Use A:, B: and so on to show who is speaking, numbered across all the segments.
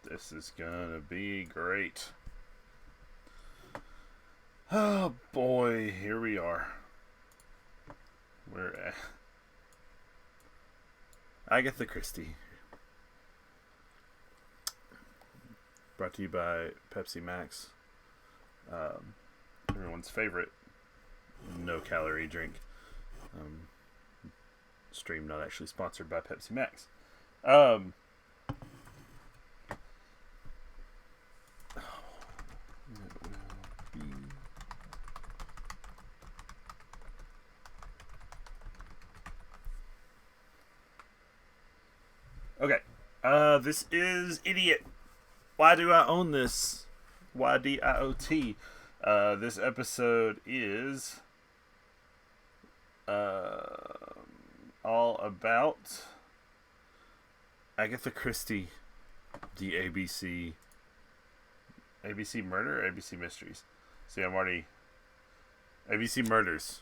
A: This is gonna be great. Oh boy, here we are. We're at Agatha Christie. Brought to you by Pepsi Max. Everyone's favorite no-calorie drink. Stream not actually sponsored by Pepsi Max. Okay. This is Idiot. Why do I own this? Y.D.I.O.T. This episode is all about Agatha Christie, the ABC Murder or ABC Mysteries. See, I'm already ABC Murders.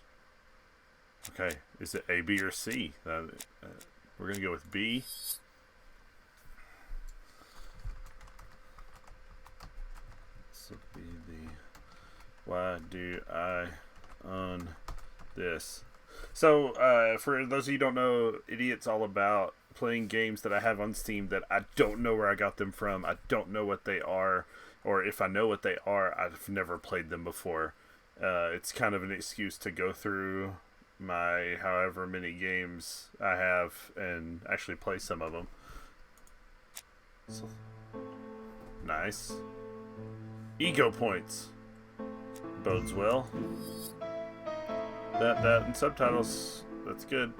A: Okay, is it A, B, or C? We're gonna go with B. This will be the why do I own this? So, for those of you who don't know, Idiot's all about playing games that I have on Steam that I don't know where I got them from. I don't know what they are, or if I know what they are, I've never played them before. It's kind of an excuse to go through my however many games I have and actually play some of them. So, nice. Ego points. Bodes well. That and subtitles, that's good.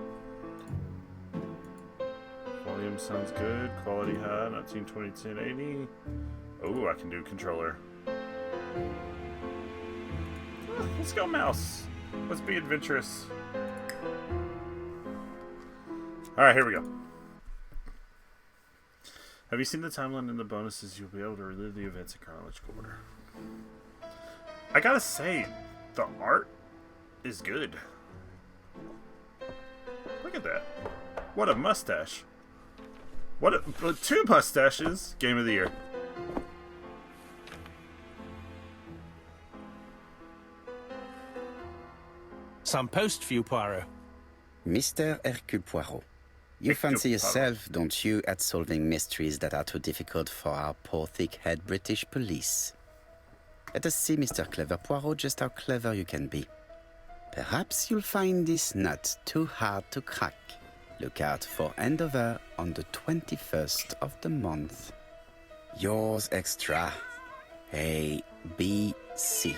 A: Volume sounds good. Quality high, 1920 1080. Oh, I can do controller. Let's go mouse. Let's be adventurous. Alright, here we go. Have you seen the timeline and the bonuses? You'll be able to relive the events in chronological order. I gotta say, the art is good. Look at that. What a mustache. Two mustaches. Game of the year.
B: Some post for you, Poirot.
C: Mr. Hercule Poirot, you fancy yourself, don't you, at solving mysteries that are too difficult for our poor thick-head British police? Let us see, Mr. Clever Poirot, just how clever you can be. Perhaps you'll find this nut too hard to crack. Look out for Endover on the 21st of the month. Yours extra. A, B, C.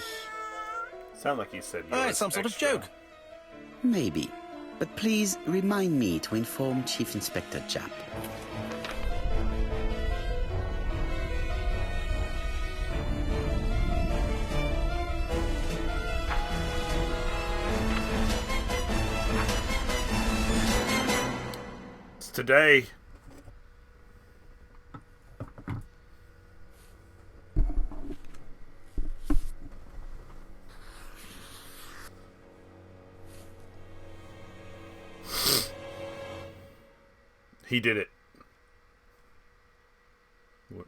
A: Sound like you said yours
B: Oh, it's some sort of joke.
C: Maybe. But please remind me to inform Chief Inspector Japp.
A: It's today. He did it.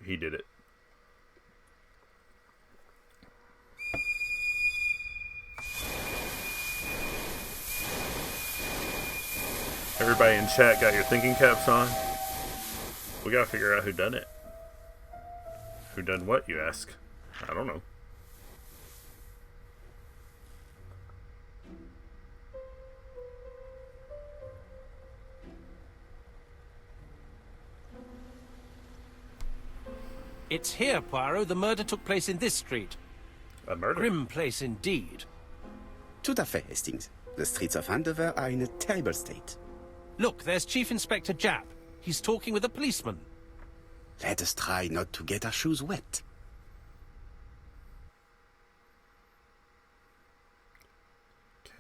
A: He did it. Everybody in chat got your thinking caps on? We gotta figure out who done it. Who done what, you ask? I don't know.
B: It's here, Poirot. The murder took place in this street.
A: A murder?
B: Grim place indeed.
C: Tout à fait, Hastings. The streets of Andover are in a terrible state.
B: Look, there's Chief Inspector Japp. He's talking with a policeman.
C: Let us try not to get our shoes wet.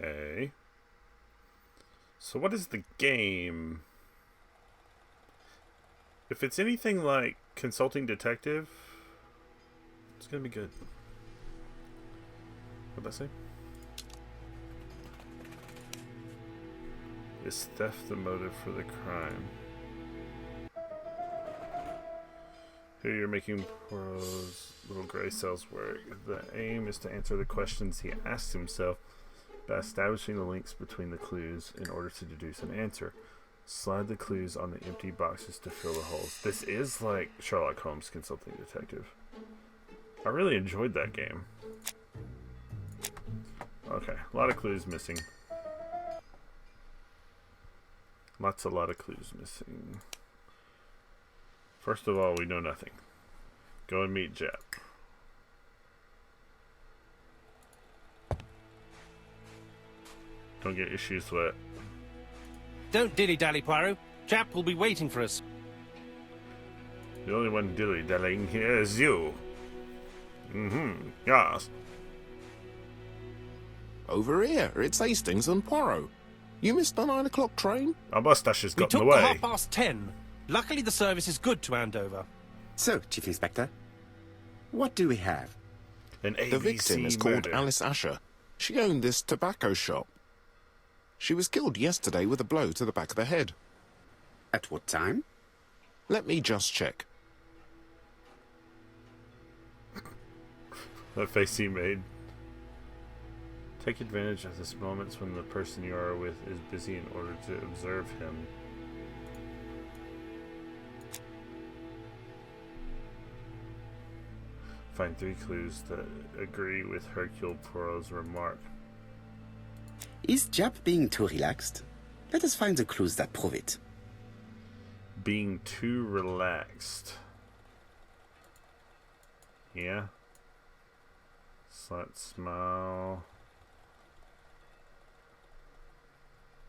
A: Okay. So what is the game? If it's anything like Consulting Detective, it's gonna be good. What'd I say? Is theft the motive for the crime? Here you're making Poirot's little gray cells work. The aim is to answer the questions he asks himself by establishing the links between the clues in order to deduce an answer. Slide the clues on the empty boxes to fill the holes. This is like Sherlock Holmes Consulting Detective. I really enjoyed that game. Okay, a lot of clues missing. A lot of clues missing. First of all, we know nothing. Go and meet Jap. Don't get your shoes wet.
B: Don't dilly-dally, Poirot. Jap will be waiting for us.
A: The only one dilly-dallying here is you. Yes.
D: Over here, it's Hastings and Poirot. You missed the 9 o'clock train?
A: Our mustache has
B: We
A: got in
B: took
A: the
B: the
A: way.
B: 10:30. Luckily, the service is good to Andover.
C: So, Chief Inspector, what do we have?
A: An ABC
D: The victim is called
A: murder.
D: Alice Asher. She owned this tobacco shop. She was killed yesterday with a blow to the back of the head.
C: At what time?
D: Let me just check.
A: That face he made. Take advantage of this moments when the person you are with is busy in order to observe him. Find 3 clues that agree with Hercule Poirot's remark.
C: Is Jap being too relaxed? Let us find the clues that prove it.
A: Being too relaxed. Yeah? Slut smile.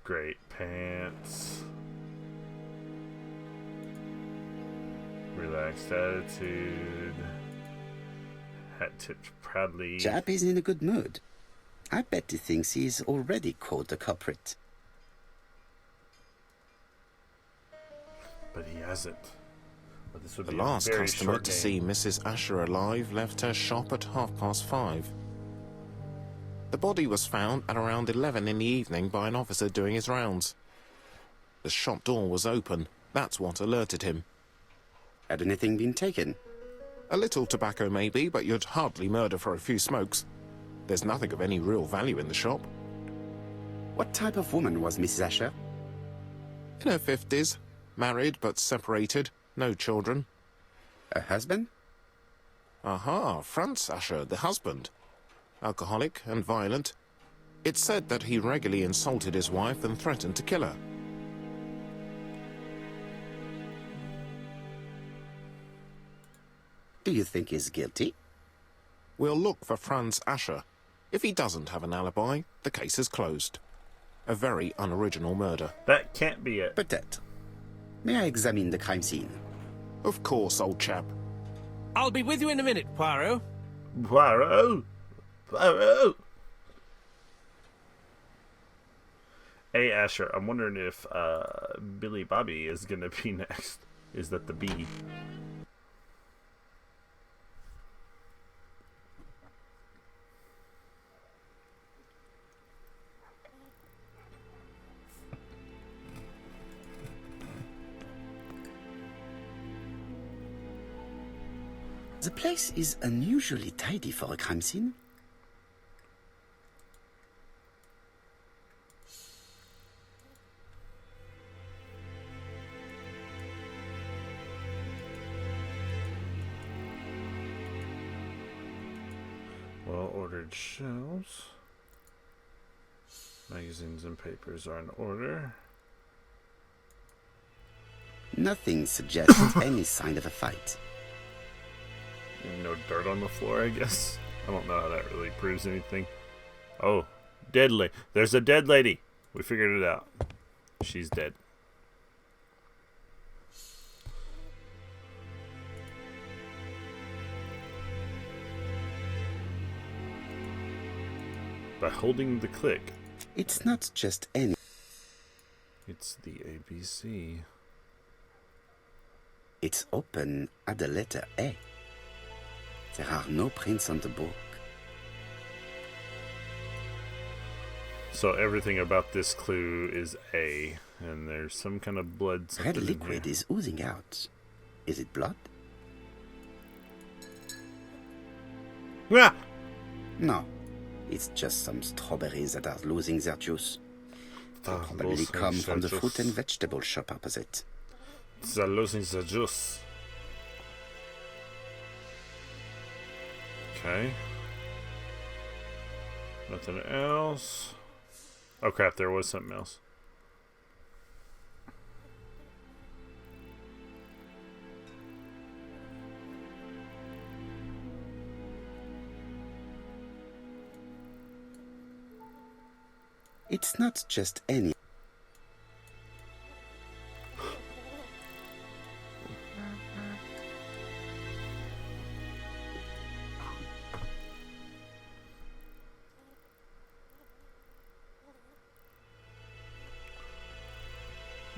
A: Great pants. Relaxed attitude. Hat tipped proudly.
C: Jap is in a good mood. I bet he thinks he's already caught the culprit.
A: But he hasn't. But this would
D: The
A: be
D: last
A: a very
D: customer
A: short
D: to
A: game.
D: see Mrs. Asher alive left her shop at 5:30. The body was found at around 11 in the evening by an officer doing his rounds. The shop door was open. That's what alerted him.
C: Had anything been taken?
D: A little tobacco maybe, but you'd hardly murder for a few smokes. There's nothing of any real value in the shop.
C: What type of woman was Mrs. Asher?
D: In her 50s, married but separated, no children.
C: Her husband?
D: Aha, Franz Asher, the husband. Alcoholic and violent. It's said that he regularly insulted his wife and threatened to kill her.
C: Do you think he's guilty?
D: We'll look for Franz Asher. If he doesn't have an alibi, the case is closed. A very unoriginal murder.
A: That can't be it.
C: Peut-être. May I examine the crime scene?
D: Of course, old chap.
B: I'll be with you in a minute, Poirot.
A: Poirot! Poirot! Hey, Asher, I'm wondering if Billy Bobby is going to be next. Is that the B?
C: The place is unusually tidy for a crime scene.
A: Well-ordered shelves. Magazines and papers are in order.
C: Nothing suggests any sign of a fight.
A: No dirt on the floor, I guess. I don't know how that really proves anything. Oh, deadly. There's a dead lady. We figured it out. She's dead. By holding the click.
C: It's not just any.
A: It's the ABC.
C: It's open at the letter A. There are no prints on the book.
A: So everything about this clue is A, and there's some kind of blood.
C: Red
A: something in
C: liquid
A: here.
C: is oozing out. Is it blood?
A: Ah!
C: No, it's just some strawberries that are losing their juice. They probably come from the fruit and vegetable shop opposite.
A: They're losing the juice. Okay. Nothing else. Oh crap, there was something else.
C: It's not just any.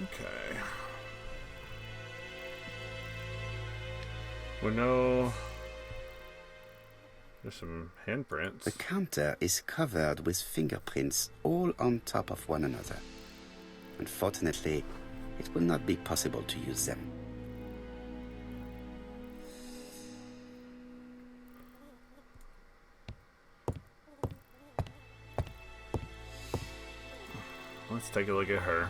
A: Okay. We know there's some handprints.
C: The counter is covered with fingerprints all on top of one another. Unfortunately, it will not be possible to use them.
A: Let's take a look at her.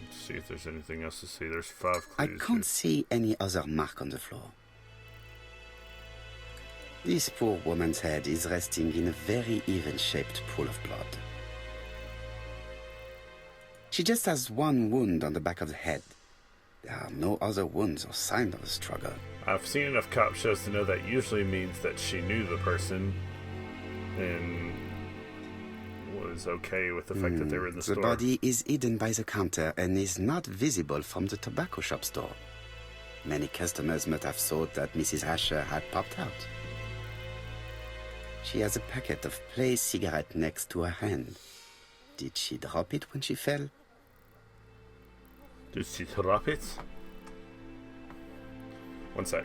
A: Let's see if there's anything else to see. There's 5
C: I
A: clues.
C: can't see any other mark on the floor. This poor woman's head is resting in a very even-shaped pool of blood. She just has one wound on the back of the head. There are no other wounds or signs of a struggle.
A: I've seen enough cop shows to know that usually means that she knew the person and was okay with the fact that they were in the store.
C: The body is hidden by the counter and is not visible from the tobacco shop store. Many customers might have thought that Mrs. Asher had popped out. She has a packet of Play cigarette next to her hand. Did she drop it when she fell?
A: Did she drop it? One sec.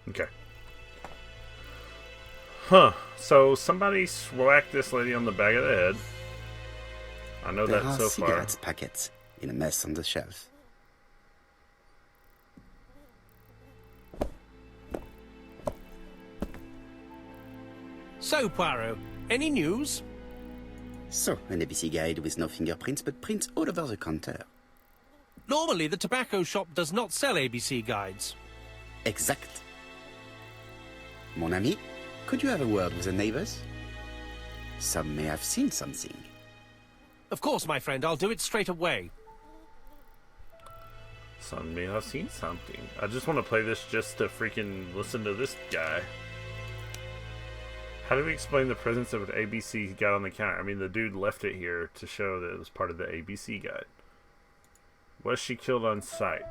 A: Okay. Huh. So somebody whacked this lady on the back of the head. I know
C: There
A: that
C: are
A: so far.
C: cigarette packets in a mess on the shelf.
B: So, Poirot, any news?
C: So, an ABC guide with no fingerprints but prints all over the counter.
B: Normally, the tobacco shop does not sell ABC guides.
C: Exact. Mon ami, could you have a word with the neighbors? Some may have seen something.
B: Of course, my friend, I'll do it straight away.
A: Son may have seen something. I just want to play this just to freaking listen to this guy. How do we explain the presence of an ABC guide on the counter? I mean, the dude left it here to show that it was part of the ABC guide. Was she killed on sight?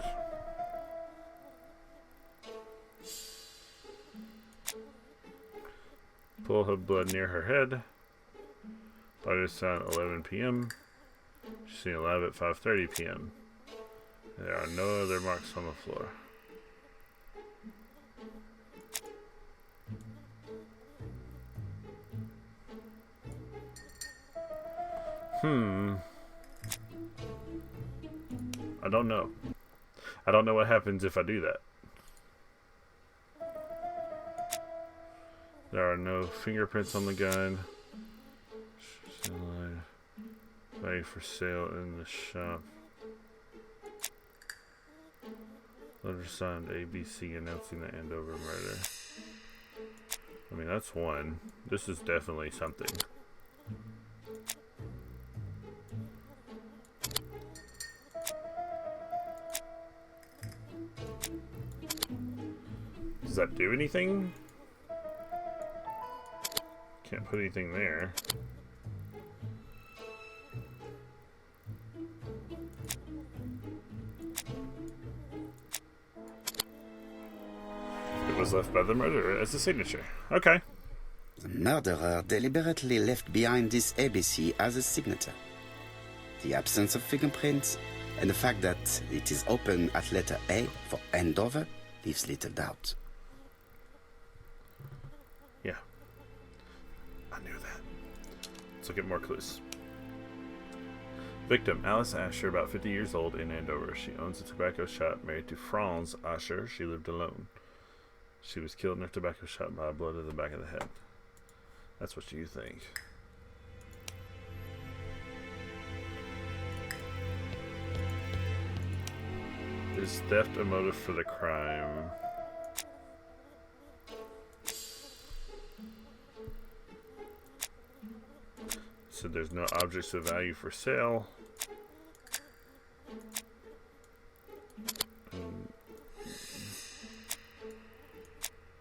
A: Pool of blood near her head. Body was found at 11 p.m. She's seen alive at 5:30 p.m. There are no other marks on the floor. I don't know. I don't know what happens if I do that. There are no fingerprints on the gun. Ready for sale in the shop. Letter signed ABC announcing the Andover murder. I mean, that's one. This is definitely something. Does that do anything? Can't put anything there. It was left by the murderer as a signature. Okay.
C: The murderer deliberately left behind this ABC as a signature. The absence of fingerprints and the fact that it is open at letter A for Andover leaves little doubt.
A: Yeah. I knew that. Let's look at more clues. Victim, Alice Asher, about 50 years old, in Andover. She owns a tobacco shop. Married to Franz Asher, she lived alone. She was killed in her tobacco shop by a blow to the back of the head. That's what you think. Is theft a motive for the crime? So there's no objects of value for sale.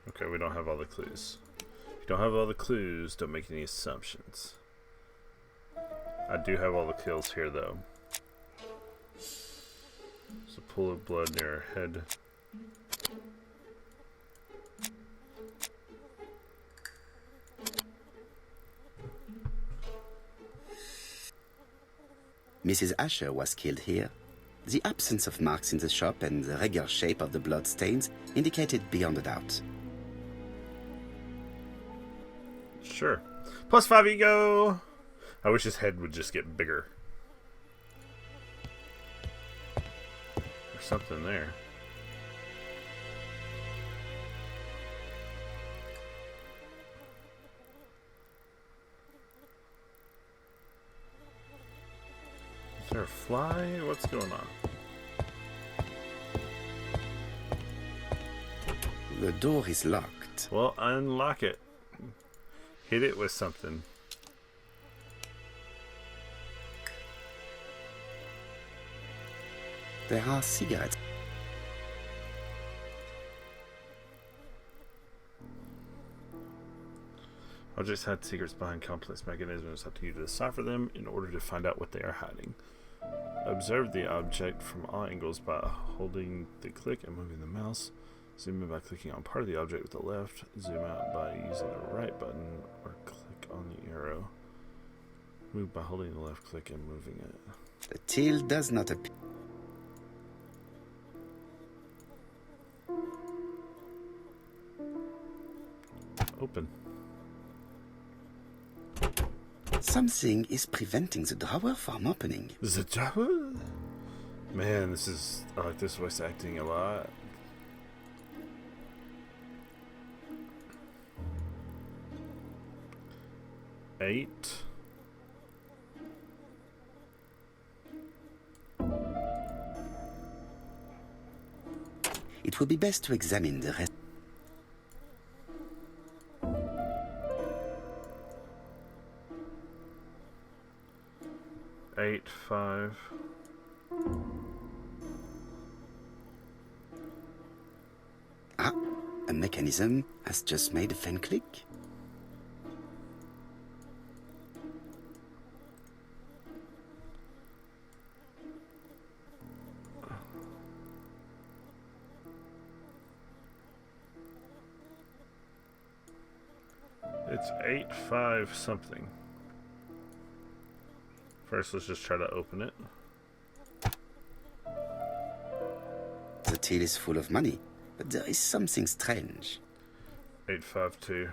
A: Okay, we don't have all the clues. If you don't have all the clues, don't make any assumptions. I do have all the kills here, though. There's a pool of blood near her head.
C: Mrs. Asher was killed here. The absence of marks in the shop and the regular shape of the blood stains indicated beyond a doubt.
A: Sure. +5 ego! I wish his head would just get bigger. There's something there. Is there a fly? What's going on?
C: The door is locked.
A: Well, unlock it. Hit it with something.
C: There are cigarettes.
A: Objects hide secrets behind complex mechanisms. Have to use to decipher them in order to find out what they are hiding. Observe the object from all angles by holding the click and moving the mouse. Zoom in by clicking on part of the object with the left. Zoom out by using the right button or click on the arrow. Move by holding the left click and moving it.
C: The till does not appear.
A: Open.
C: Something is preventing the drawer from opening.
A: The drawer? Man, this is... I like this voice acting a lot. Eight.
C: It would be best to examine the rest.
A: 8, 5.
C: Ah, a mechanism has just made a fan click.
A: It's 8, 5 something. First, let's just try to open it.
C: The till is full of money, but there is something strange.
A: 852.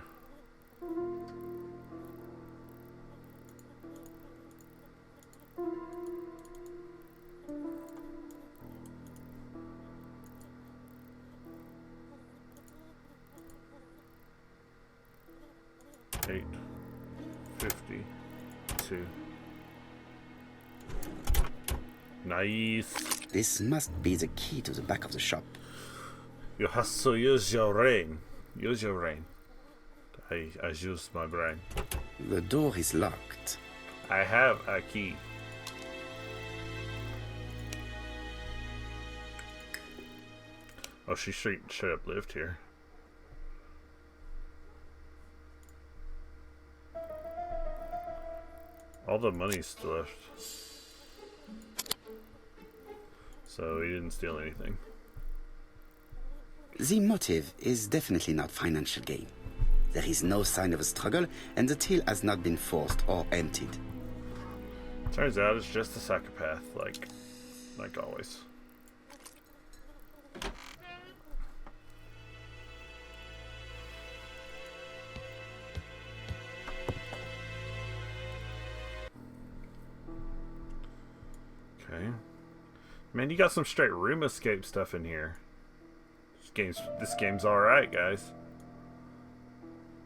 A: Eight 52. Nice.
C: This must be the key to the back of the shop.
A: You have to use your brain. Use your brain. I used my brain.
C: The door is locked.
A: I have a key. Oh, she straight up lived here. All the money's still left. So he didn't steal anything.
C: The motive is definitely not financial gain. There is no sign of a struggle, and the till has not been forced or emptied.
A: Turns out it's just a psychopath, like always. Okay. Man, you got some straight room escape stuff in here. This game's alright, guys.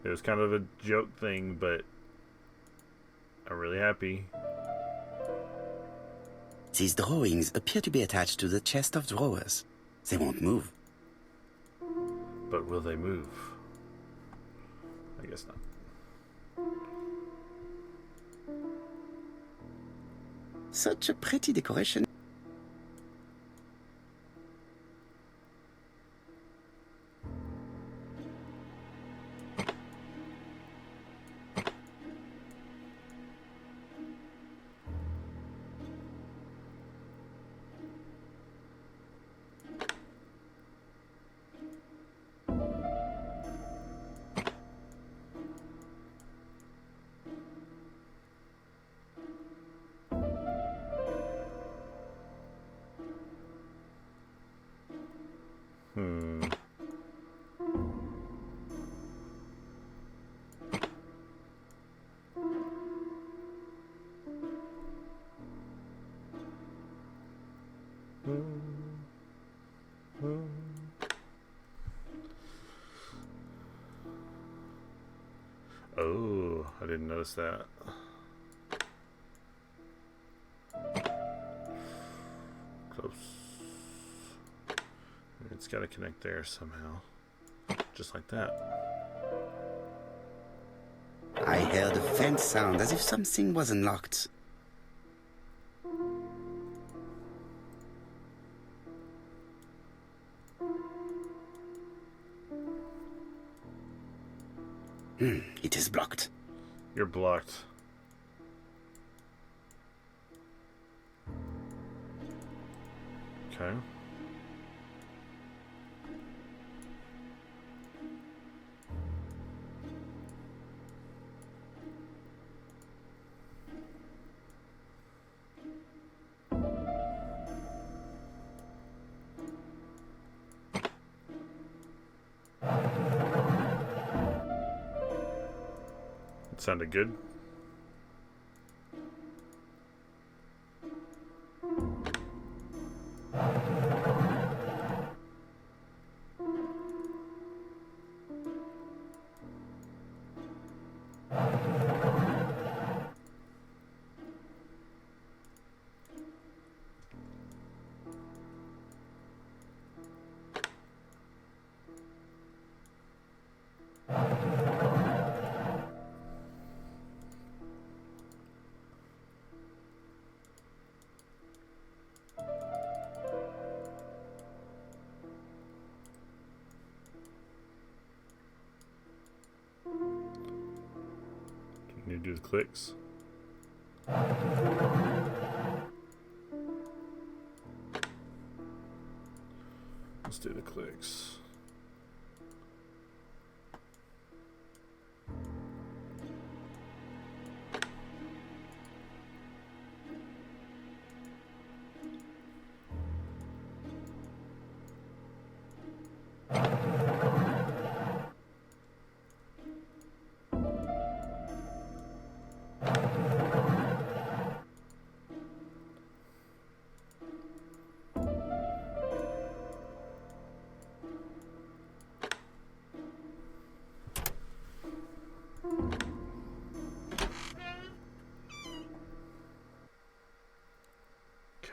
A: It was kind of a joke thing, but I'm really happy.
C: These drawings appear to be attached to the chest of drawers. They won't move.
A: But will they move? I guess not.
C: Such a pretty decoration.
A: Oh, I didn't notice that. Close. It's got to connect there somehow. Just like that.
C: I heard a faint sound as if something was unlocked. It is blocked.
A: You're blocked. Okay. It sounded good. Can you do the clicks? Let's do the clicks.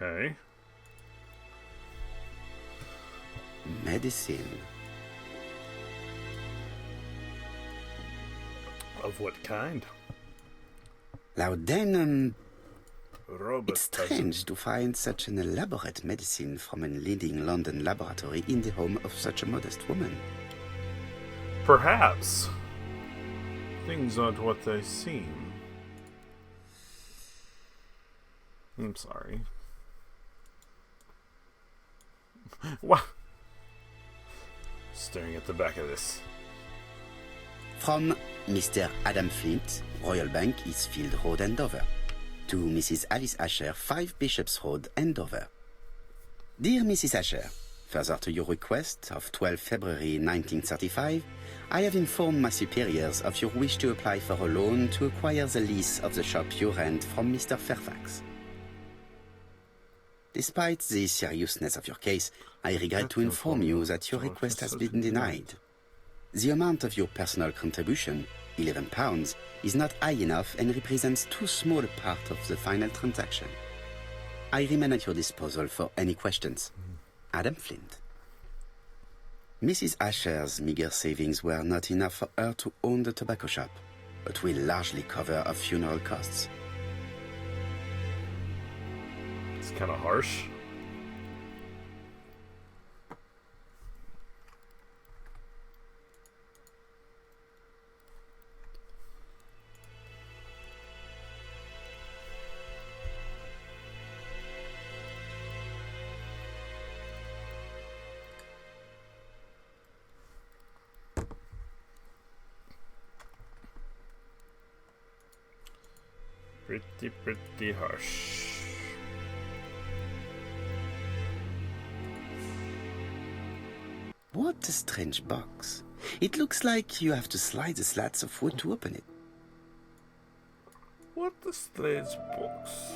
A: Okay.
C: Medicine.
A: Of what kind?
C: Laudanum.
A: Robot.
C: It's strange to find such an elaborate medicine from a leading London laboratory in the home of such a modest woman.
A: Perhaps. Things aren't what they seem. I'm sorry. What? Staring at the back of this.
C: From Mr. Adam Flint, Royal Bank, Eastfield Road, Andover. To Mrs. Alice Asher, 5 Bishops Road, Andover. Dear Mrs. Asher, further to your request of 12 February 1935, I have informed my superiors of your wish to apply for a loan to acquire the lease of the shop you rent from Mr. Fairfax. Despite the seriousness of your case, I regret to inform you that your request has been denied. The amount of your personal contribution, £11, is not high enough and represents too small a part of the final transaction. I remain at your disposal for any questions. Adam Flint. Mrs. Asher's meager savings were not enough for her to own the tobacco shop, but will largely cover her funeral costs.
A: It's kind of harsh. Pretty harsh.
C: What a strange box. It looks like you have to slide the slats of wood to open it.
A: What a strange box.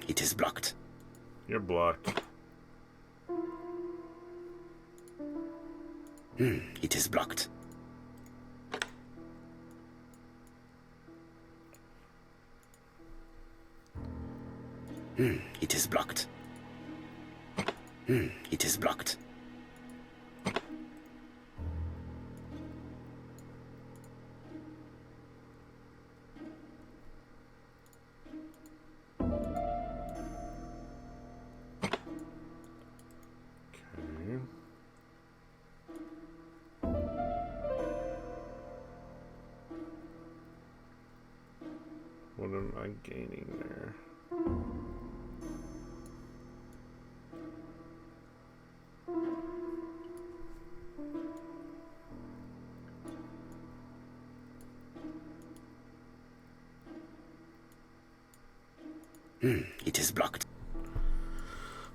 C: It is blocked.
A: You're blocked.
C: It is blocked. It is blocked. It is blocked.
A: Okay. What am I gaining there?
C: It is blocked.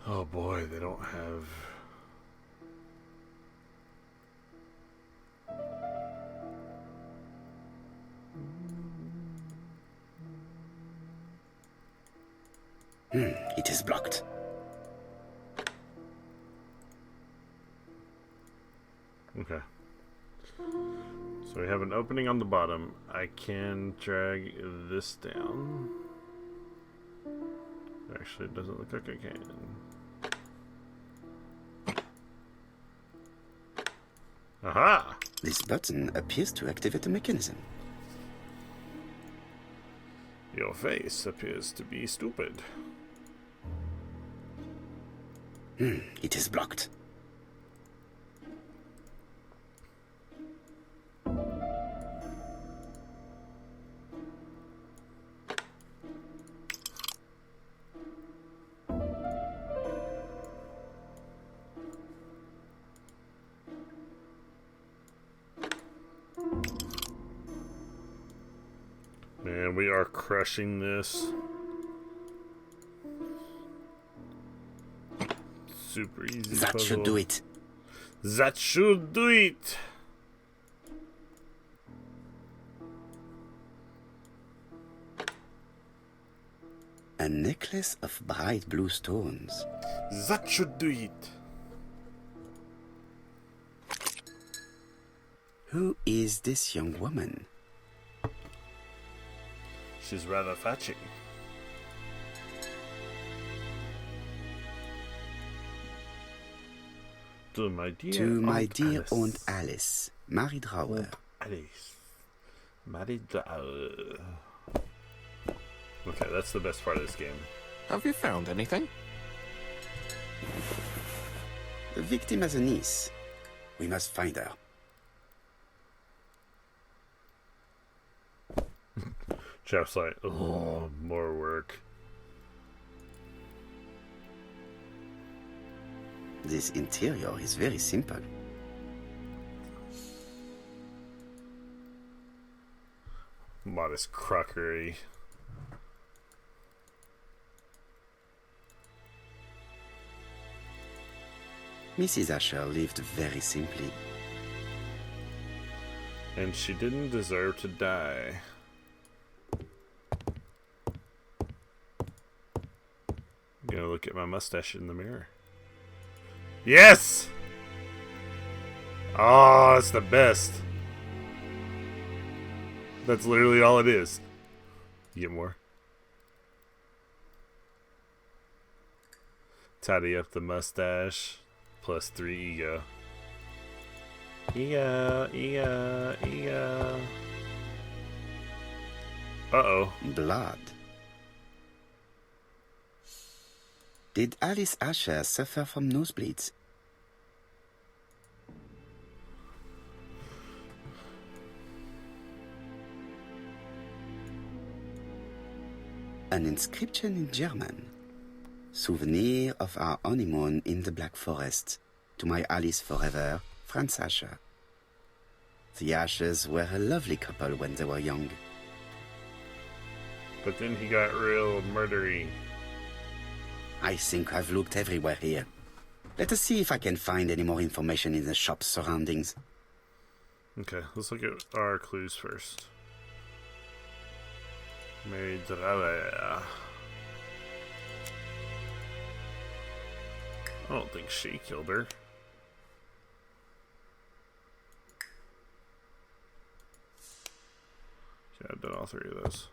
A: Oh boy, they don't have...
C: It is blocked.
A: Okay. So we have an opening on the bottom. I can drag this down. Actually, it doesn't look like I can. Aha!
C: This button appears to activate the mechanism.
A: Your face appears to be stupid.
C: It is blocked.
A: Man, we are crushing this. Super easy
C: That
A: puzzle.
C: should do it.
A: That should do it.
C: A necklace of bright blue stones.
A: That should do it.
C: Who is this young woman?
A: She's rather fetching. To my dear
C: Aunt Alice, Mary Drower.
A: Alice. Marie Okay, that's the best part of this game.
D: Have you found anything?
C: The victim has a niece. We must find her.
A: Jeff's like, oh, more work.
C: This interior is very simple.
A: Modest crockery.
C: Mrs. Asher lived very simply.
A: And she didn't deserve to die. I'm gonna look at my mustache in the mirror. Yes! Oh, it's the best. That's literally all it is. You get more? Tidy up the mustache. Plus 3 ego. Ego. Uh-oh.
C: Blood. Did Alice Asher suffer from nosebleeds? An inscription in German. Souvenir of our honeymoon in the Black Forest. To my Alice forever, Franz Asher. The Ashers were a lovely couple when they were young.
A: But then he got real murdery.
C: I think I've looked everywhere here. Let us see if I can find any more information in the shop's surroundings.
A: Okay, let's look at our clues first. Mary Drella. I don't think she killed her. Okay, I've done all 3 of those.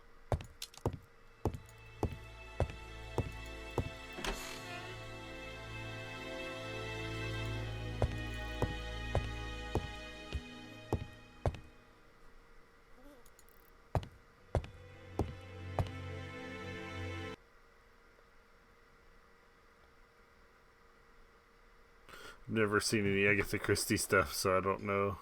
A: I've never seen any Agatha Christie stuff, so I don't know.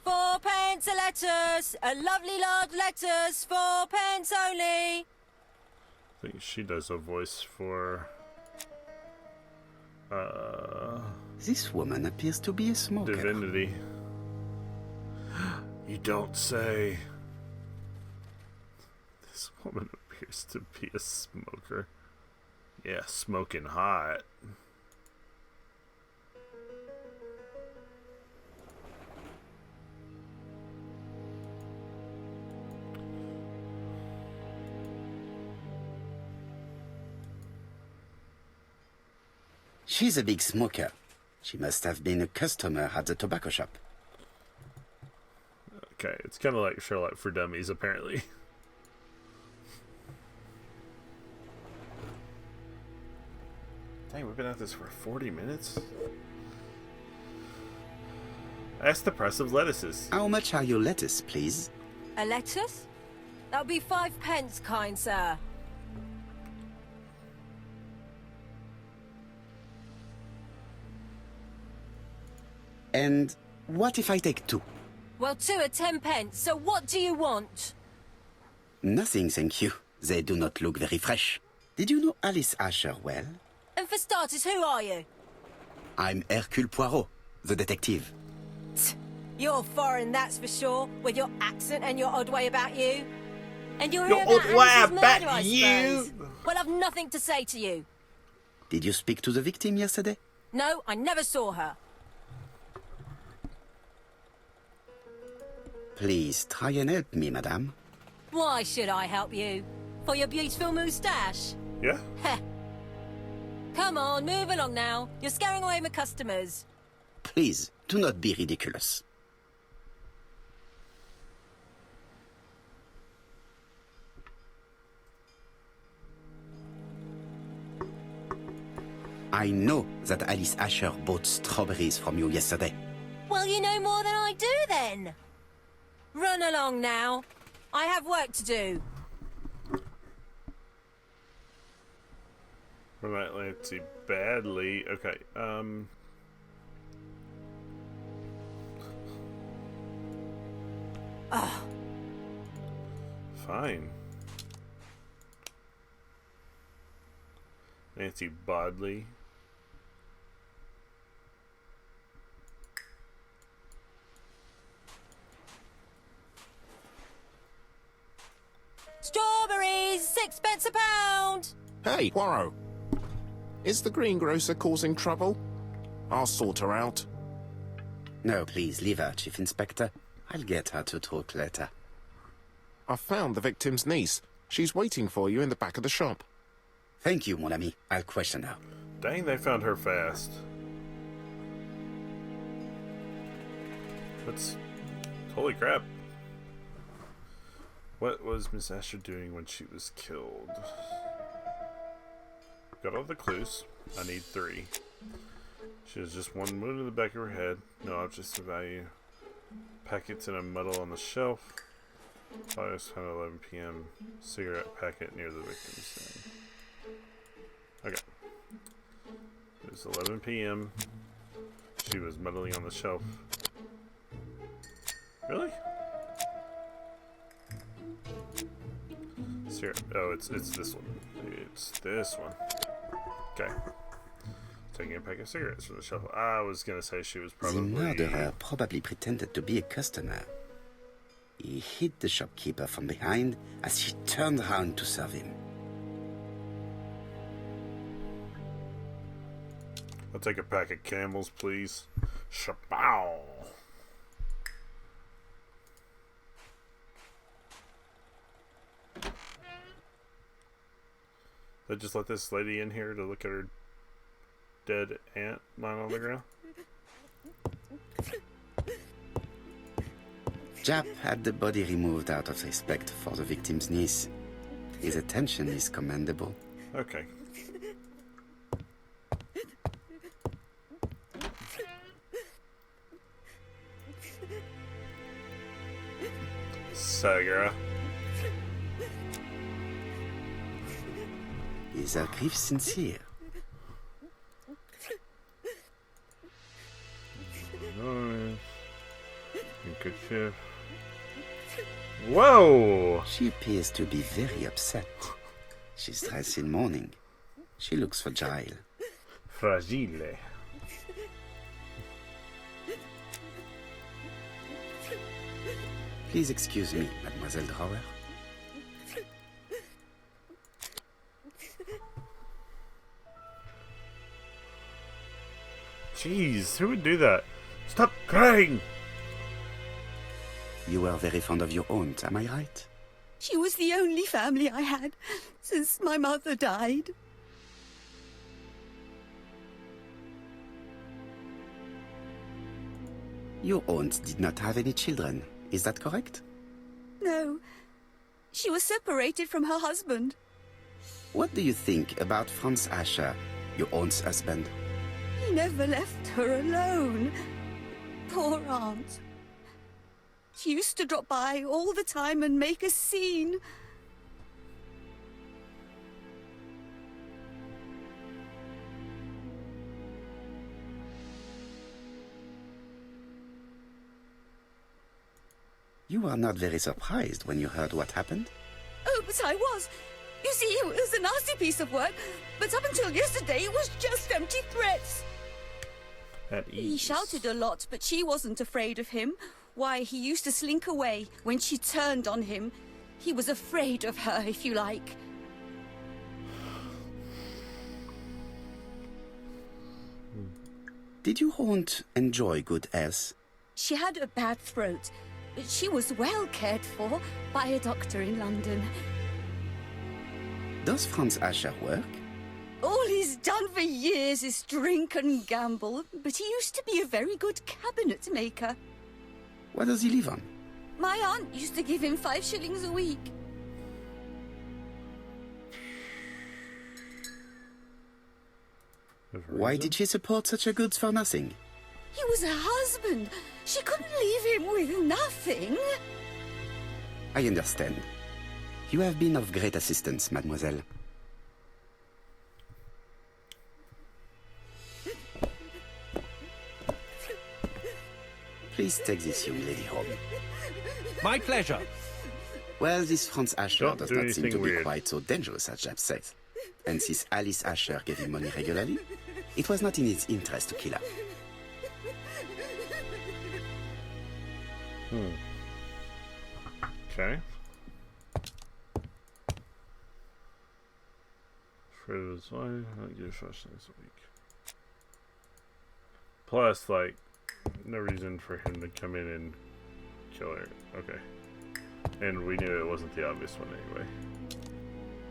E: £4 a lettuce, a lovely large lettuce, £4 only.
A: I think she does a voice for...
C: This woman appears to be a smoker.
A: Divinity. You don't say. This woman appears to be a smoker. Yeah, smoking hot.
C: She's a big smoker. She must have been a customer at the tobacco shop.
A: Okay, it's kind of like Sherlock for Dummies, apparently. Dang, we've been at this for 40 minutes? Ask the price of lettuces.
C: How much are your lettuce, please?
E: A lettuce? That'll be 5 pence, kind sir.
C: And what if I take 2?
E: Well, 2 are 10 pence, so what do you want?
C: Nothing, thank you. They do not look very fresh. Did you know Alice Asher well?
E: And for starters, who are you?
C: I'm Hercule Poirot, the detective.
E: You're foreign, that's for sure, with your accent and your odd way about you. And you're
A: Your
E: here about
A: odd way
E: Alice's
A: about
E: murder, I
A: you?
E: suppose. Well, I've nothing to say to you.
C: Did you speak to the victim yesterday?
E: No, I never saw her.
C: Please try and help me, madame.
E: Why should I help you? For your beautiful moustache?
A: Yeah?
E: Heh. Come on, move along now. You're scaring away my customers.
C: Please, do not be ridiculous. I know that Alice Asher bought strawberries from you yesterday.
E: Well, you know more than I do, then. Run along now. I have work to do.
A: Right, let's see. Badly. Okay,
E: Ugh.
A: Fine. Nancy Bodley.
E: cheese, 6 pence a pound.
D: Hey, Poirot. Is the greengrocer causing trouble? I'll sort her out.
C: No, please, leave her, Chief Inspector. I'll get her to talk later.
D: I found the victim's niece. She's waiting for you in the back of the shop.
C: Thank you, mon ami. I'll question her.
A: Dang, they found her fast. That's... Holy crap. What was Miss Asher doing when she was killed? Got all the clues. I need 3. She has just one wound in the back of her head. No objects of value. Packets in a muddle on the shelf. Fires found at 11 p.m. Cigarette packet near the victim's den. Okay. It was 11 p.m. She was muddling on the shelf. Really? Cigarette. Oh, it's this one. It's this one. Okay. Taking a pack of cigarettes from the shelf. I was gonna say she was probably...
C: The murderer probably pretended to be a customer. He hit the shopkeeper from behind as she turned around to serve him.
A: I'll take a pack of Camels, please. Shapow! They just let this lady in here to look at her dead aunt lying on the ground?
C: Jap had the body removed out of respect for the victim's niece. His attention is commendable.
A: Okay. Sagra.
C: Is her grief sincere?
A: Handkerchief. Whoa!
C: She appears to be very upset. She's dressed in mourning. She looks fragile.
A: Fragile.
C: Please excuse me, Mademoiselle Drower.
A: Jeez, who would do that? Stop crying!
C: You were very fond of your aunt, am I right?
F: She was the only family I had since my mother died.
C: Your aunt did not have any children, is that correct?
F: No. She was separated from her husband.
C: What do you think about Franz Asher, your aunt's husband?
F: He never left her alone. Poor aunt. She used to drop by all the time and make a scene.
C: You were not very surprised when you heard what happened?
F: Oh, but I was. You see, it was a nasty piece of work, but up until yesterday it was just empty threats. He shouted a lot, but she wasn't afraid of him. Why, he used to slink away when she turned on him. He was afraid of her, if you like.
C: Did your aunt enjoy good health?
F: She had a bad throat, but she was well cared for by a doctor in London.
C: Does Franz Asher work?
F: All he's done for years is drink and gamble, but he used to be a very good cabinet maker.
C: What does he live on?
F: My aunt used to give him 5 shillings a week.
C: Why did she support such a goods for nothing?
F: He was her husband. She couldn't leave him with nothing.
C: I understand. You have been of great assistance, mademoiselle. Please take this young lady home.
B: My pleasure.
C: Well, this Franz Asher
A: Don't
C: does
A: do
C: not seem
A: anything
C: to be
A: weird.
C: quite so dangerous as Jap says. And since Alice Asher gave him money regularly, it was not in his interest to kill her.
A: Okay. afraid of his wife. Not get a flashlight this week. Plus, like, no reason for him to come in and kill her. Okay. And we knew it wasn't the obvious one anyway.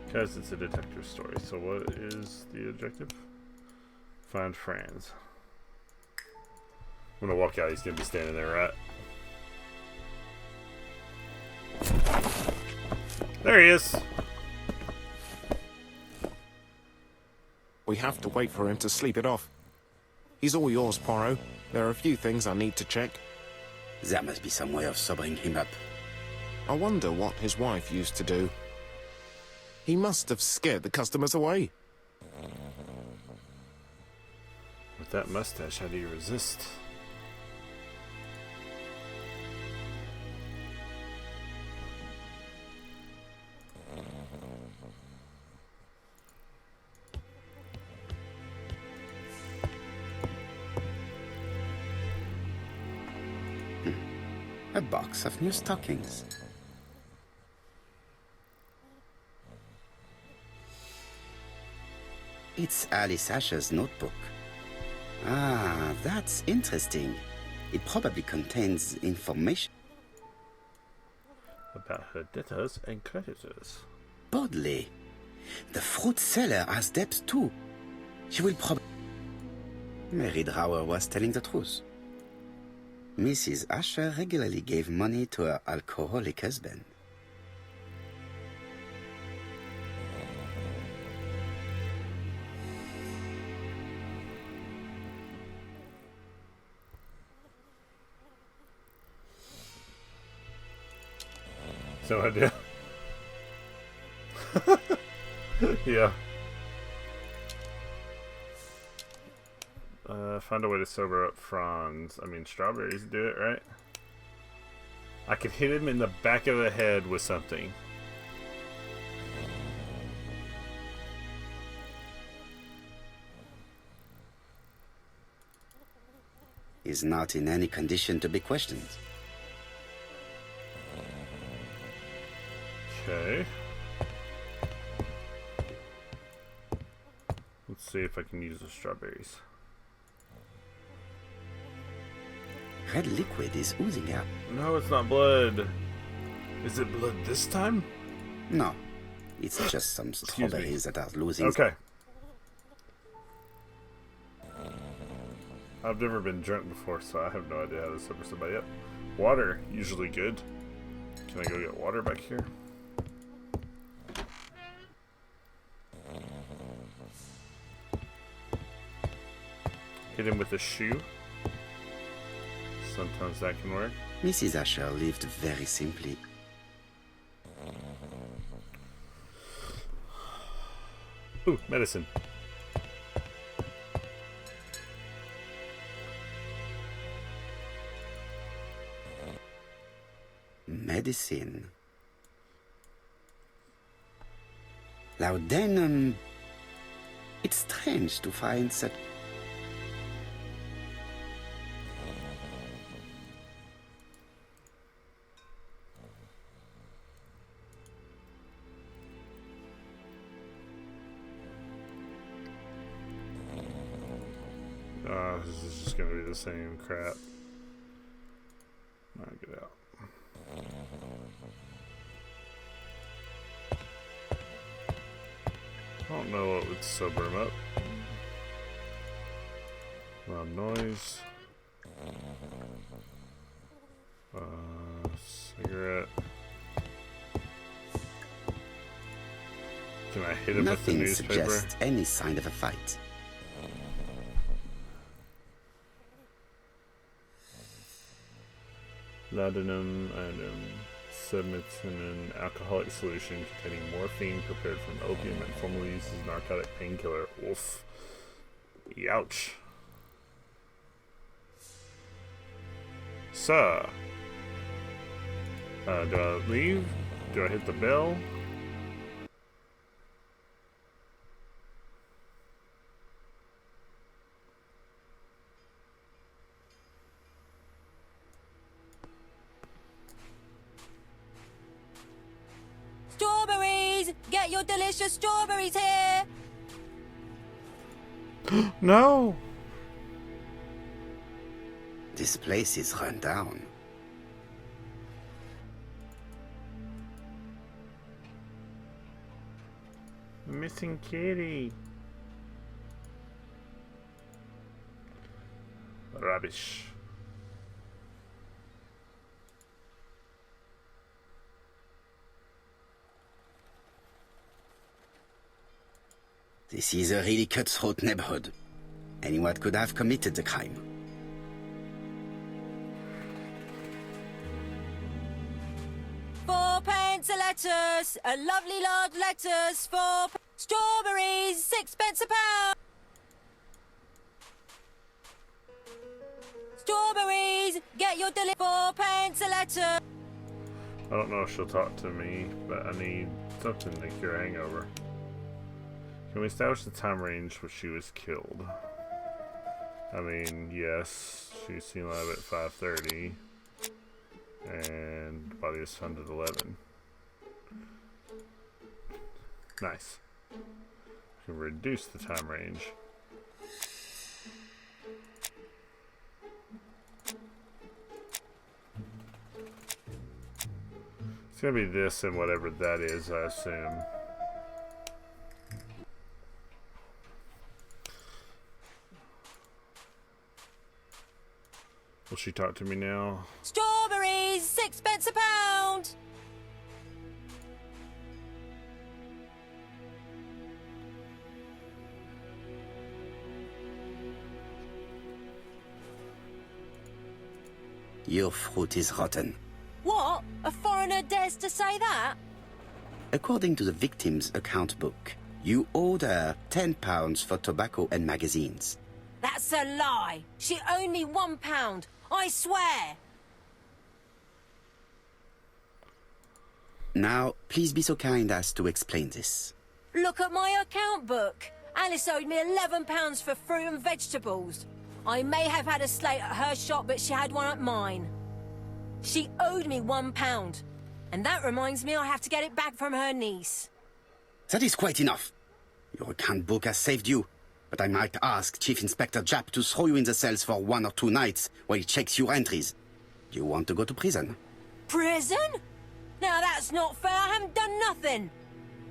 A: Because it's a detective story. So what is the objective? Find Franz. I'm gonna walk out. He's gonna be standing there, right? There he is.
D: We have to wait for him to sleep it off. He's all yours, Poirot. There are a few things I need to check.
C: There must be some way of sobering him up.
D: I wonder what his wife used to do. He must have scared the customers away.
A: With that mustache, how do you resist?
C: A box of new stockings. It's Alice Asher's notebook. Ah, that's interesting. It probably contains information
A: About her debtors and creditors.
C: Bodley. The fruit seller has debts too. She will probably... Mary Drower was telling the truth. Mrs. Asher regularly gave money to her alcoholic husband.
A: No idea. Yeah. Find a way to sober up Franz. I mean, strawberries do it, right? I could hit him in the back of the head with something.
C: He's not in any condition to be questioned.
A: Okay. Let's see if I can use the strawberries.
C: Red liquid is oozing out.
A: No, it's not blood. Is it blood this time?
C: No, it's just some strawberries that are losing...
A: Okay. I've never been drunk before, so I have no idea how to sober somebody up. Water, usually good. Can I go get water back here? Hit him with a shoe. Sometimes that can work.
C: Mrs. Asher lived very simply.
A: Ooh, medicine.
C: Medicine. Laudanum. It's strange to find such...
A: This is just gonna be the same crap. Alright, get out. I don't know what would sober him up. Loud noise. Cigarette. Can I hit him with the
C: Nothing
A: newspaper?
C: suggests any sign of a fight.
A: Laudanum and submits in an alcoholic solution containing morphine prepared from opium and formerly used as a narcotic painkiller. Oof. Ouch. Sir. Do I leave? Do I hit the bell?
E: Strawberries! Get your delicious strawberries here!
A: No!
C: This place is run down.
A: Missing kitty. Rubbish.
C: This is a really cutthroat neighborhood. Anyone could have committed the crime.
E: £4 a lettuce, a lovely large lettuce, strawberries, 6p a pound. Strawberries, get your £4 a lettuce.
A: I don't know if she'll talk to me, but I need something to cure a hangover. Can we establish the time range where she was killed? I mean, yes, she's seen alive at 5:30, and the body was found at 11. Nice. We can reduce the time range. It's gonna be this and whatever that is, I assume. Will she talk to me now?
E: Strawberries, 6p a pound.
C: Your fruit is rotten.
E: What? A foreigner dares to say that?
C: According to the victim's account book, you owed her £10 for tobacco and magazines.
E: That's a lie. She owed me £1. I swear.
C: Now, please be so kind as to explain this.
E: Look at my account book. Alice owed me £11 for fruit and vegetables. I may have had a slate at her shop, but she had one at mine. She owed me £1. And that reminds me I have to get it back from her niece.
C: That is quite enough. Your account book has saved you, but I might ask Chief Inspector Japp to throw you in the cells for 1 or 2 nights while he checks your entries. Do you want to go to prison?
E: Prison? Now that's not fair. I haven't done nothing.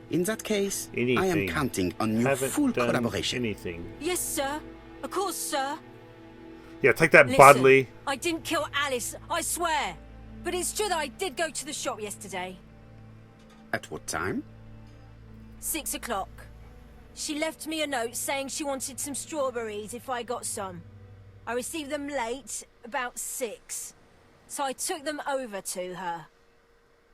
C: In that case,
A: Anything.
C: I am counting on your
A: Haven't
C: full
A: done
C: collaboration.
A: Anything.
E: Yes, sir. Of course, sir.
A: Yeah, take that,
E: Listen,
A: Bodley.
E: I didn't kill Alice, I swear. But it's true that I did go to the shop yesterday.
C: At what time?
E: 6 o'clock. She left me a note saying she wanted some strawberries if I got some. I received them late, about 6. So I took them over to her.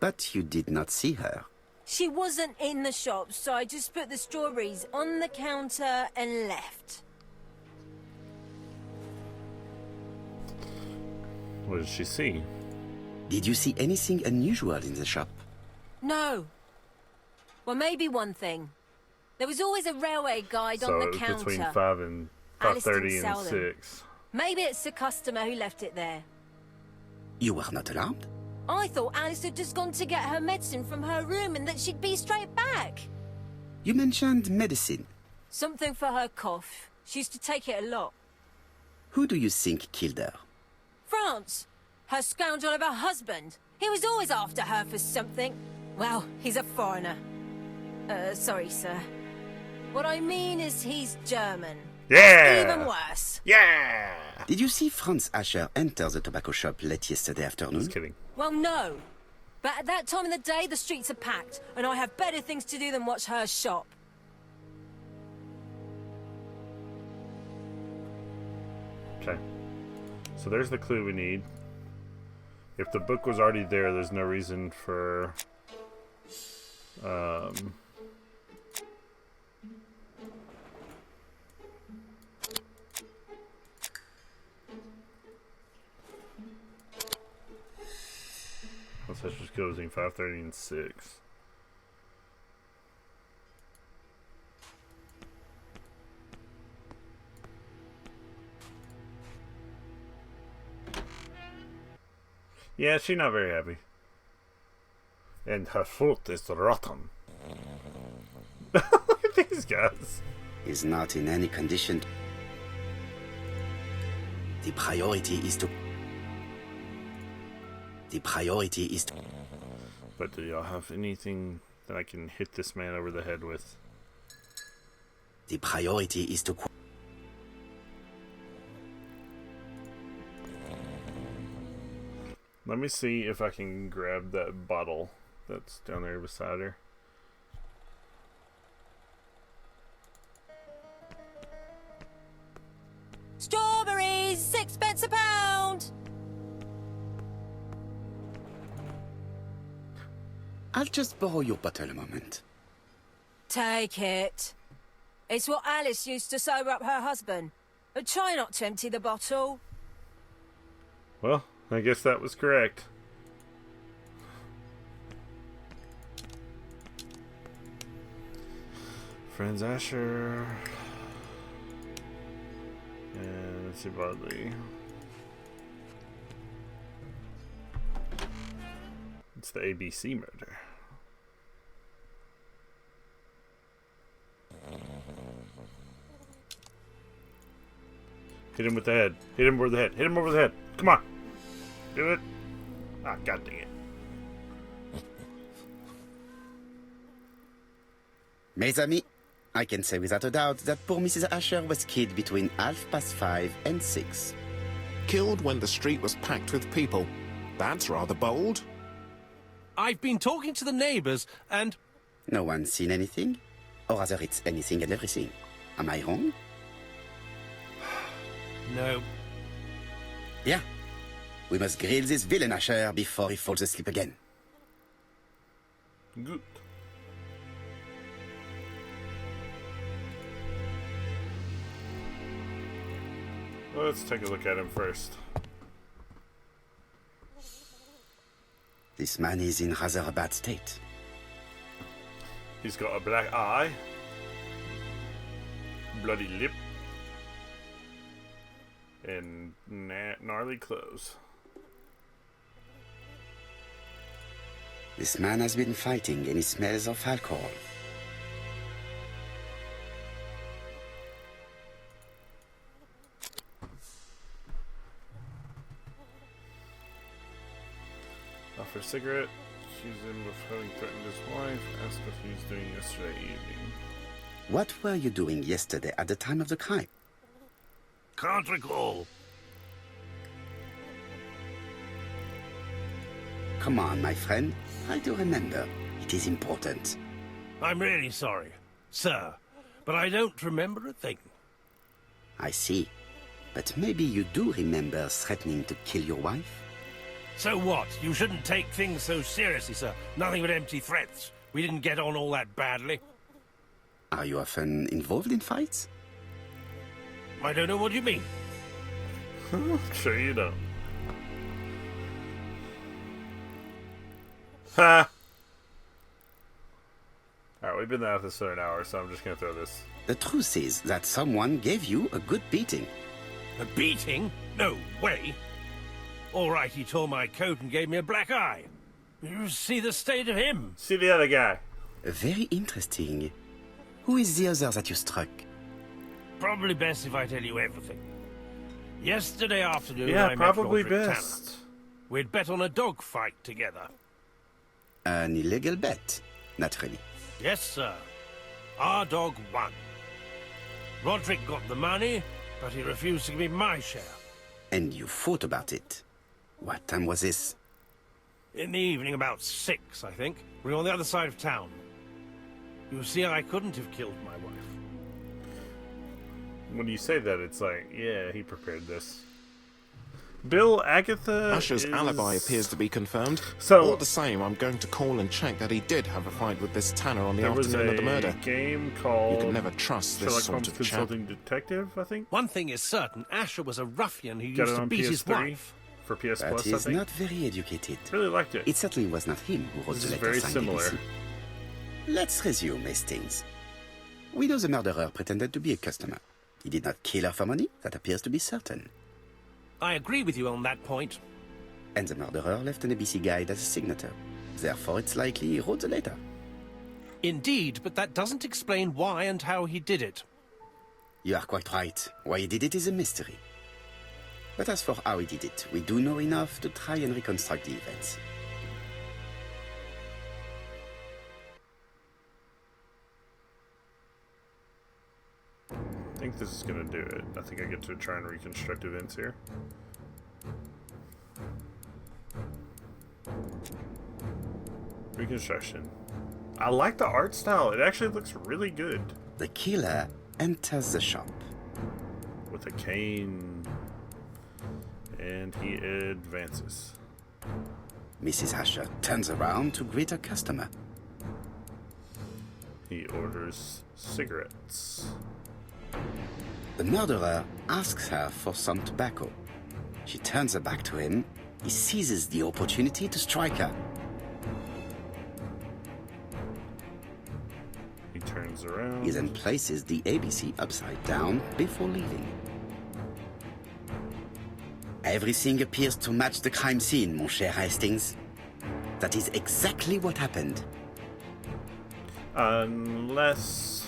C: But you did not see her.
E: She wasn't in the shop, so I just put the strawberries on the counter and left.
A: What did she see?
C: Did you see anything unusual in the shop?
E: No. Well, maybe one thing. There was always a railway guide
A: So
E: on
A: it
E: the
A: was
E: counter.
A: between 5 and
E: Alice didn't
A: 5:30
E: sell
A: and
E: them.
A: 6.
E: Maybe it's the customer who left it there.
C: You were not alarmed?
E: I thought Alice had just gone to get her medicine from her room and that she'd be straight back.
C: You mentioned medicine.
E: Something for her cough. She used to take it a lot.
C: Who do you think killed her?
E: France. Her scoundrel of a husband. He was always after her for something. Well, he's a foreigner. Sorry, sir. What I mean is he's German.
A: Yeah!
E: Even worse.
A: Yeah!
C: Did you see Franz Asher enter the tobacco shop late yesterday afternoon?
A: Just kidding.
E: Well, no. But at that time of the day, the streets are packed, and I have better things to do than watch her shop.
A: Okay. So there's the clue we need. If the book was already there, there's no reason for... Ancestors killed between 5:30 and 6. Yeah, she's not very happy. And her fruit is rotten. Look at these guys.
C: is not in any condition. The priority is to...
A: But do y'all have anything that I can hit this man over the head with?
C: The priority is to...
A: Let me see if I can grab that bottle that's down there beside her.
E: Strawberries, 6p a pound.
C: I'll just borrow your bottle a moment.
E: Take it. It's what Alice used to sober up her husband. But try not to empty the bottle.
A: Well, I guess that was correct. Franz Asher. And let's see Bodley. It's the ABC murder. Hit him with the head. Hit him over the head. Hit him over the head. Come on. Do it. Ah, god dang it.
C: Mes amis, I can say without a doubt that poor Mrs. Asher was killed between 5:30 and 6.
D: Killed when the street was packed with people. That's rather bold.
B: I've been talking to the neighbours, and...
C: No one's seen anything? Or rather, it's anything and everything. Am I wrong?
B: No.
C: Yeah. We must grill this villain Asher before he falls asleep again.
A: Good. Let's take a look at him first.
C: This man is in rather a bad state.
A: He's got a black eye, bloody lip, and gnarly clothes.
C: This man has been fighting and he smells of alcohol.
A: Offer a cigarette, accuse him of having threatened his wife, ask what he was doing yesterday evening.
C: What were you doing yesterday at the time of the crime?
B: Can't recall.
C: Come on, my friend. Try to remember. It is important.
B: I'm really sorry, sir, but I don't remember a thing.
C: I see. But maybe you do remember threatening to kill your wife?
B: So what? You shouldn't take things so seriously, sir. Nothing but empty threats. We didn't get on all that badly.
C: Are you often involved in fights?
B: I don't know what you mean.
A: Sure you don't. Ha! Alright, we've been at this for an hour, so I'm just gonna throw this.
C: The truth is that someone gave you a good beating.
B: A beating? No way. All right, he tore my coat and gave me a black eye. You see the state of him.
A: See the other guy.
C: Very interesting. Who is the other that you struck?
B: Probably best if I tell you everything. Yesterday afternoon,
A: Yeah,
B: I
A: probably
B: met Roderick
A: best.
B: Tanner. We'd bet on a dog fight together.
C: An illegal bet, naturally.
B: Yes, sir. Our dog won. Roderick got the money, but he refused to give me my share.
C: And you fought about it. What time was this?
B: In the evening, about 6, I think. We were on the other side of town. You see, I couldn't have killed my wife.
A: When you say that, it's like, yeah, he prepared this. Bill, Agatha
D: Asher's alibi appears to be confirmed.
A: So,
D: all the same, I'm going to call and check that he did have a fight with this Tanner on the afternoon of the murder.
A: There was a game called...
D: You can never trust this
A: Sherlock
D: sort
A: Holmes
D: of chap.
A: Consulting Detective, I think.
B: One thing is certain, Asher was a ruffian who
A: Got
B: used
A: it
B: to
A: on
B: beat his
A: PS3
B: wife.
A: for PS
C: But
A: Plus, I
C: he's
A: think.
C: not very educated.
A: Really liked it.
C: It certainly was not him who wrote
A: This
C: the
A: is
C: letter
A: very
C: signed
A: similar.
C: ABC. Let's resume, Hastings. We know the murderer pretended to be a customer. He did not kill her for money. That appears to be certain.
B: I agree with you on that point.
C: And the murderer left an ABC guide as a signature. Therefore, it's likely he wrote the letter.
B: Indeed, but that doesn't explain why and how he did it.
C: You are quite right. Why he did it is a mystery. But as for how he did it, we do know enough to try and reconstruct the events.
A: I think this is gonna do it. I think I get to try and reconstruct events here. Reconstruction. I like the art style. It actually looks really good.
C: The killer enters the shop.
A: With a cane. And he advances.
C: Mrs. Asher turns around to greet her customer.
A: He orders cigarettes.
C: The murderer asks her for some tobacco. She turns her back to him. He seizes the opportunity to strike her.
A: He turns around.
C: He then places the ABC upside down before leaving. Everything appears to match the crime scene, mon cher Hastings. That is exactly what happened.
A: Unless...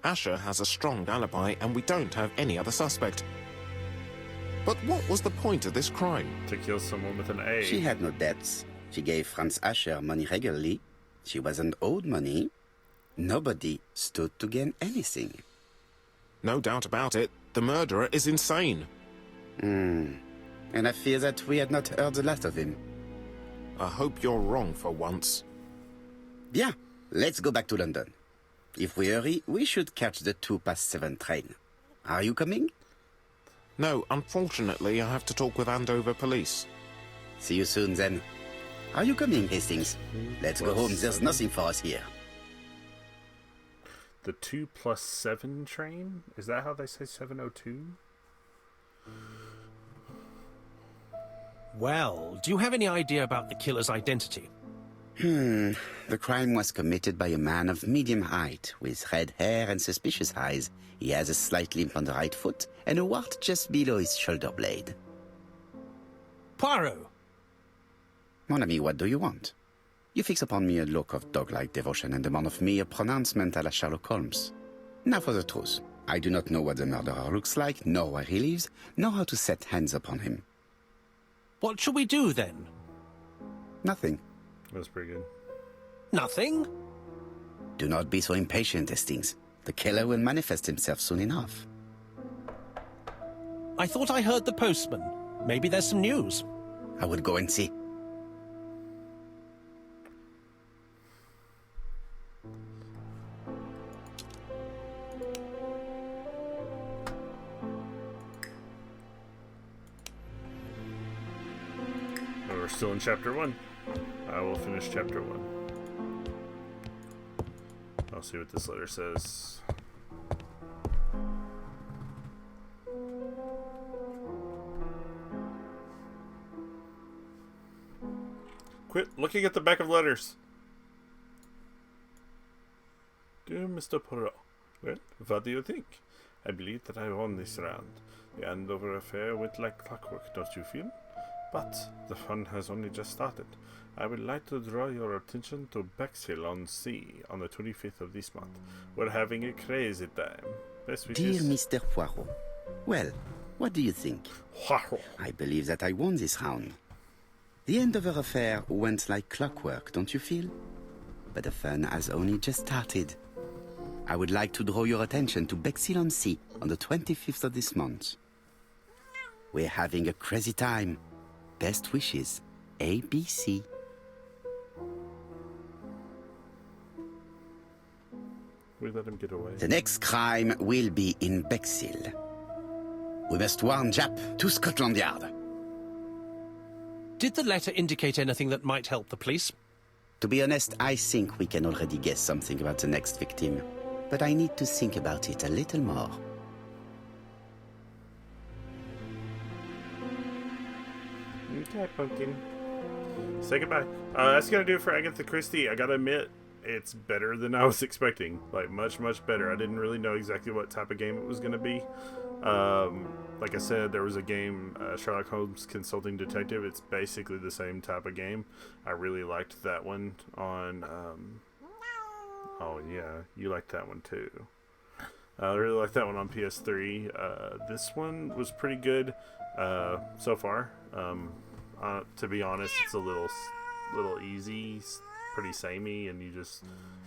D: Asher has a strong alibi and we don't have any other suspect. But what was the point of this crime?
A: to kill someone with an A.
C: She had no debts. She gave Franz Asher money regularly. She wasn't owed money. Nobody stood to gain anything.
D: No doubt about it, the murderer is insane.
C: And I fear that we had not heard the last of him.
D: I hope you're wrong for once.
C: Bien, let's go back to London. If we hurry, we should catch the 7:02 train. Are you coming?
D: No, unfortunately, I have to talk with Andover police.
C: See you soon, then. Are you coming, Hastings? Let's go home. There's nothing for us here.
A: The 2+7 train? Is that how they say 702?
B: Well, do you have any idea about the killer's identity?
C: The crime was committed by a man of medium height, with red hair and suspicious eyes. He has a slight limp on the right foot and a wart just below his shoulder blade.
B: Poirot!
C: Mon ami, what do you want? You fix upon me a look of dog-like devotion and demand of me a pronouncement à la Sherlock Holmes. Now for the truth. I do not know what the murderer looks like, nor where he lives, nor how to set hands upon him.
B: What shall we do, then?
C: Nothing.
A: That's pretty good.
B: Nothing?
C: Do not be so impatient, Hastings. The killer will manifest himself soon enough.
B: I thought I heard the postman. Maybe there's some news.
C: I will go and see.
A: We're still in chapter 1. I will finish chapter 1. I'll see what this letter says. Quit looking at the back of letters. Dear Mr. Poirot, well, what do you think? I believe that I won this round. The Andover affair went like clockwork, don't you feel? But the fun has only just started. I would like to draw your attention to Bexhill-on-Sea on the 25th of this month. We're having a crazy time. Best wishes.
C: Dear Mr. Poirot. Well, what do you think?
A: Poirot.
C: I believe that I won this round. The Andover affair went like clockwork, don't you feel? But the fun has only just started. I would like to draw your attention to Bexhill-on-Sea on the 25th of this month. We're having a crazy time. Best wishes, ABC.
A: We let him get away.
C: The next crime will be in Bexhill. We must warn Jap to Scotland Yard.
B: Did the letter indicate anything that might help the police?
C: To be honest, I think we can already guess something about the next victim. But I need to think about it a little more.
A: Okay, Pumpkin. Say goodbye. That's gonna do it for Agatha Christie. I gotta admit, it's better than I was expecting. Like, much, much better. I didn't really know exactly what type of game it was going to be. Like I said, there was a game, Sherlock Holmes Consulting Detective. It's basically the same type of game. I really liked that one on... oh, yeah, you liked that one too. I really like that one on PS3. This one was pretty good so far. To be honest, it's a little easy, pretty samey, and you just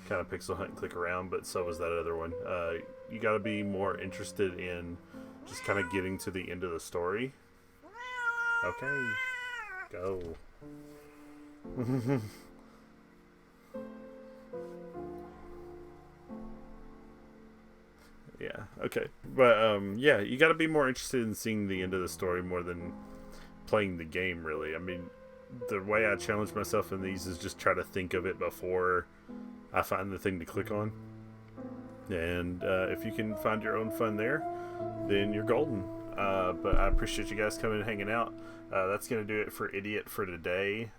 A: kind of pixel hunt and click around, but so was that other one. You got to be more interested in just kind of getting to the end of the story. Okay, go. Yeah, okay. But, yeah, you gotta be more interested in seeing the end of the story more than playing the game, really. I mean, the way I challenge myself in these is just try to think of it before I find the thing to click on. And if you can find your own fun there, then you're golden. But I appreciate you guys coming and hanging out. That's going to do it for Idiot for today.